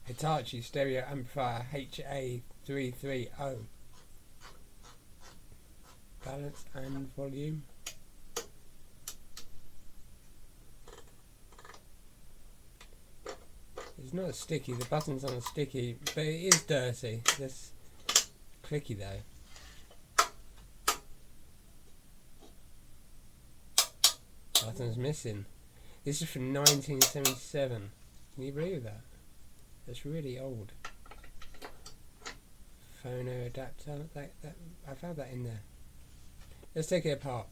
Hitachi stereo amplifier HA330. Balance and volume. It's not sticky, the button's not sticky, but it is dirty. It's clicky though. Button's missing. This is from 1977. Can you believe that? That's really old. Phono adapter. I found that in there. Let's take it apart.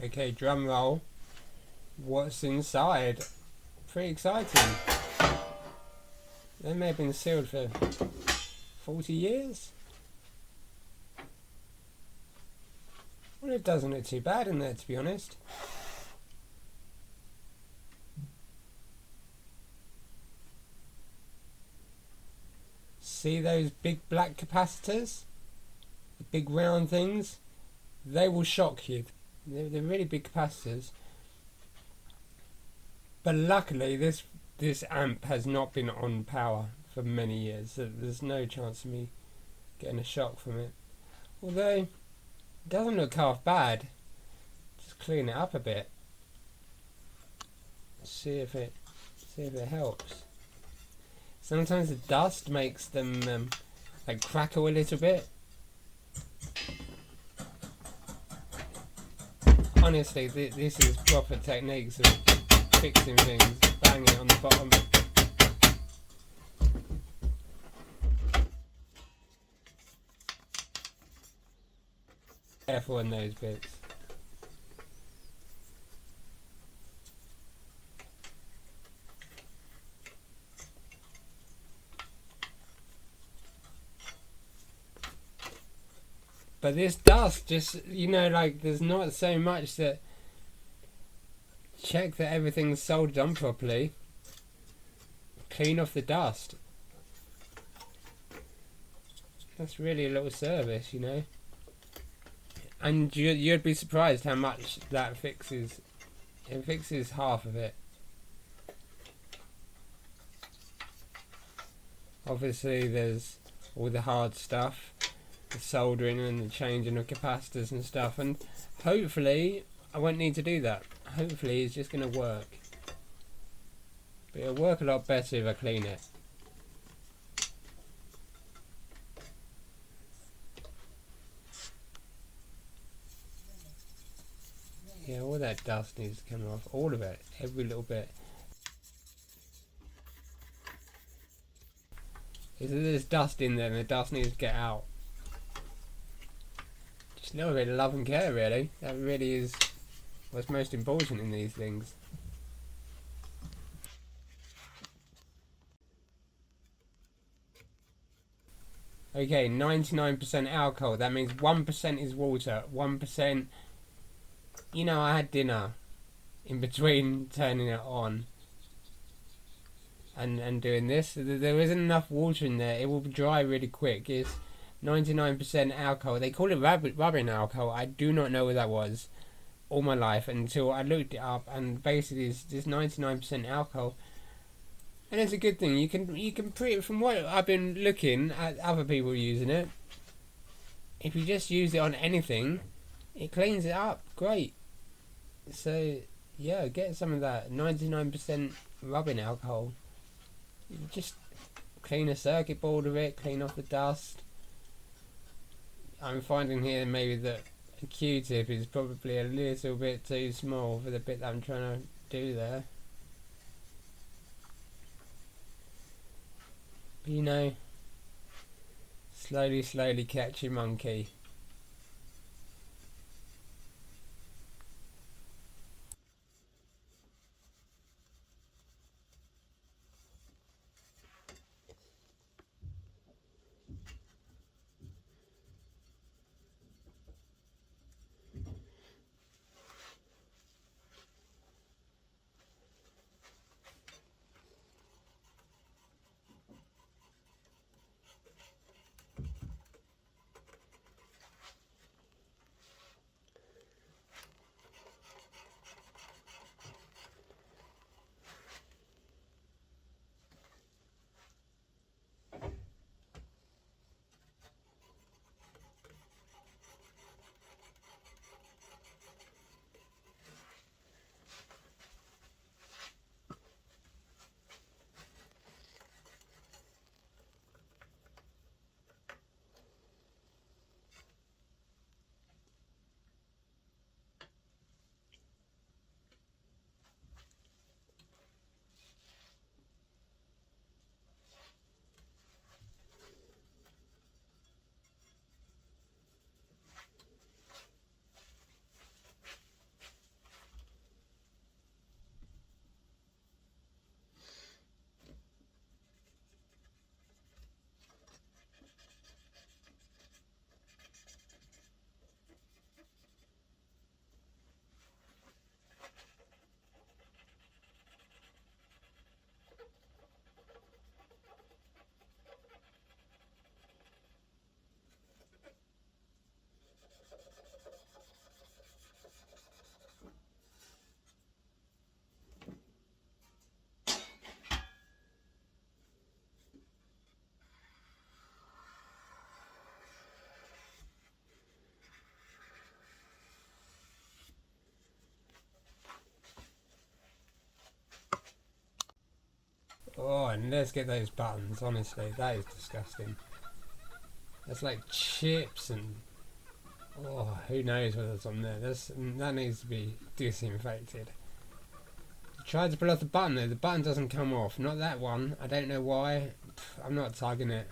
Okay, drum roll. What's inside? Pretty exciting. They may have been sealed for 40 years. Well, it doesn't look too bad in there, to be honest. See those big black capacitors? The big round things? They will shock you. They're really big capacitors. But luckily this amp has not been on power for many years, so there's no chance of me getting a shock from it. Although it doesn't look half bad. Just clean it up a bit. See if it helps. Sometimes the dust makes them like crackle a little bit. Honestly, this is proper techniques of fixing things. Bang it on the bottom. Careful on those bits. But this dust, just, you know, like, there's not so much that... Check that everything's soldered on properly. clean off the dust. That's really a little service, you know. And you'd be surprised how much that fixes. It fixes half of it. Obviously there's all the hard stuff, the soldering and the changing of capacitors and stuff, and hopefully I won't need to do that. Hopefully it's just going to work. But it'll work a lot better if I clean it. Yeah, all that dust needs to come off. All of it. Every little bit. If there's dust in there and the dust needs to get out. Just a little bit of love and care, really. That really is what's most important in these things. Okay, 99% alcohol. That means 1% is water. 1%... You know, I had dinner in between turning it on and doing this. There isn't enough water in there. It will dry really quick. It's 99% alcohol. They call it rubbing alcohol. I do not know what that was all my life until I looked it up, and basically it's just 99% alcohol. And it's a good thing. You can pretty, from what I've been looking at other people using it, if you just use it on anything, it cleans it up. Great. So yeah, get some of that 99% rubbing alcohol. You just clean a circuit board with it, clean off the dust. I'm finding here maybe that a Q-tip is probably a little bit too small for the bit that I'm trying to do there. But you know, slowly catch your monkey. Oh, and let's get those buttons, honestly, that is disgusting. That's like chips and... Oh, who knows what's on there. That needs to be disinfected. Try to pull off the button though, the button doesn't come off. Not that one, I don't know why. I'm not tugging it.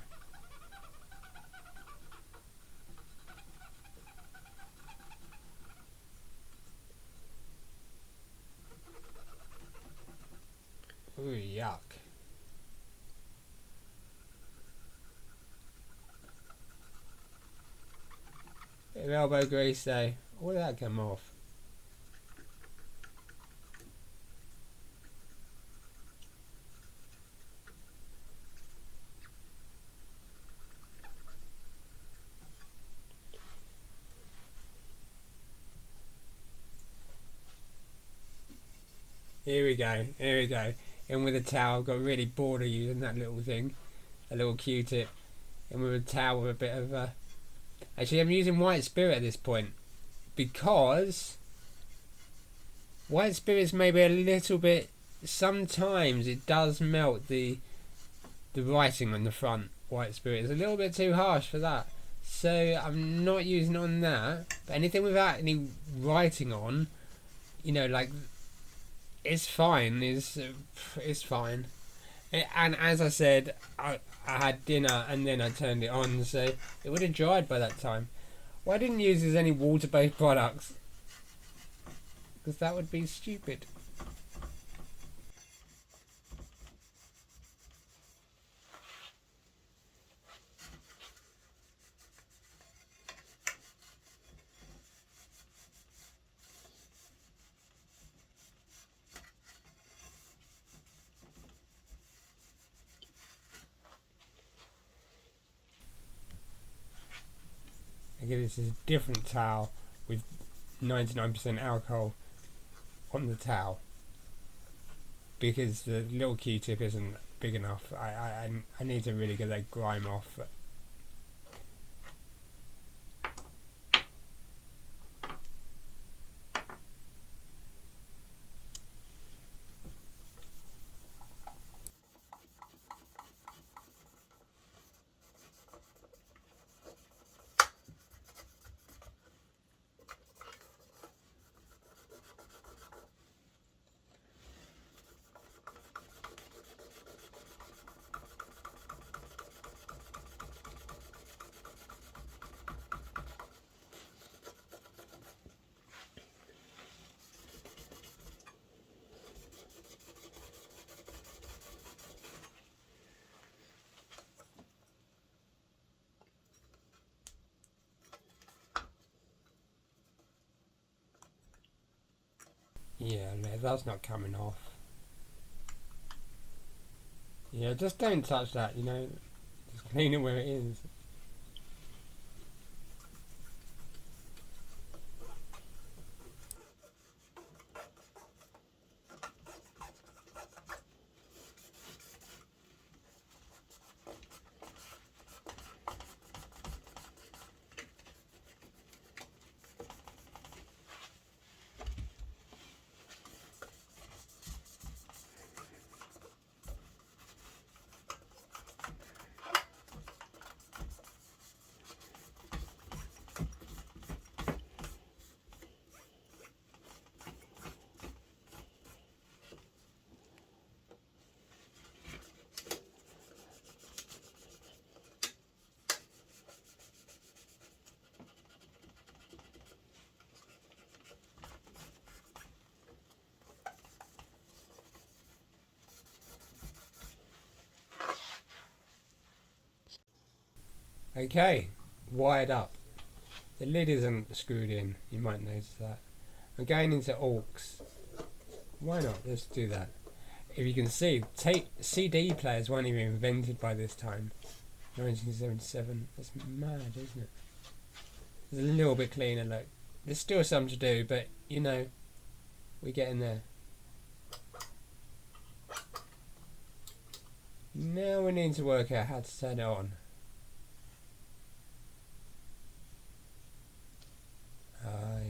Ooh, yuck. Bit of elbow grease though. Where did that come off? Here we go. Here we go. In with a towel. Got really bored of using that little thing. A little Q-tip. In with a towel with a bit of Actually, I'm using white spirit at this point. Because white spirit's maybe a little bit... Sometimes it does melt the writing on the front. White spirit is a little bit too harsh for that. So I'm not using it on that. But anything without any writing on, you know, like... It's fine. It's fine. And as I said, I had dinner and then I turned it on, so it would have dried by that time. Well, I didn't use any water-based products because that would be stupid. Again, this is a different towel with 99% alcohol on the towel because the little Q-tip isn't big enough. I need to really get that grime off. Yeah, no, that's not coming off. Yeah, just don't touch that, you know. Just clean it where it is. Okay, wired up. The lid isn't screwed in, you might notice that. I'm going into aux. Why not? Let's do that. If you can see, CD players weren't even invented by this time. 1977. That's mad, isn't it? It's a little bit cleaner, look. There's still some to do, but, you know, we're getting there. Now we need to work out how to turn it on.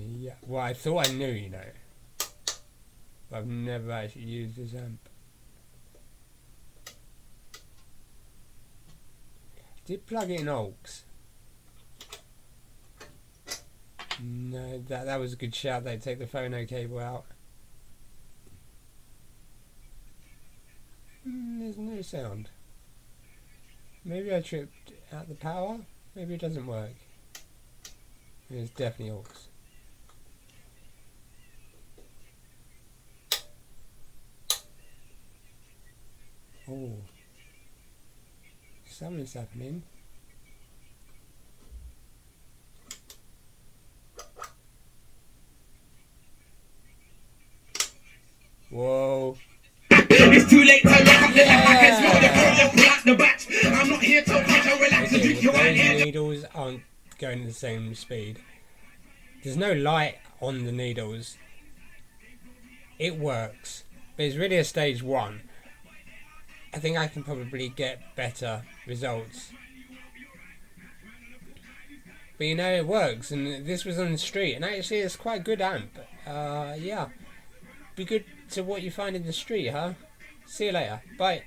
Yeah. Well, I thought I knew, you know. But I've never actually used this amp. Did plug it in aux? No, that was a good shout. They take the phono cable out. There's no sound. Maybe I tripped out the power. Maybe it doesn't work. It's definitely aux. Oh, something's happening. Whoa. It's too late to look up the I'm not here to relax and drink your needles aren't going at the same speed. There's no light on the needles. It works. but it's really a stage 1. I think I can probably get better results. But you know, it works, and this was on the street, and actually it's quite a good amp. Yeah. Be good to what you find in the street, huh? See you later. Bye.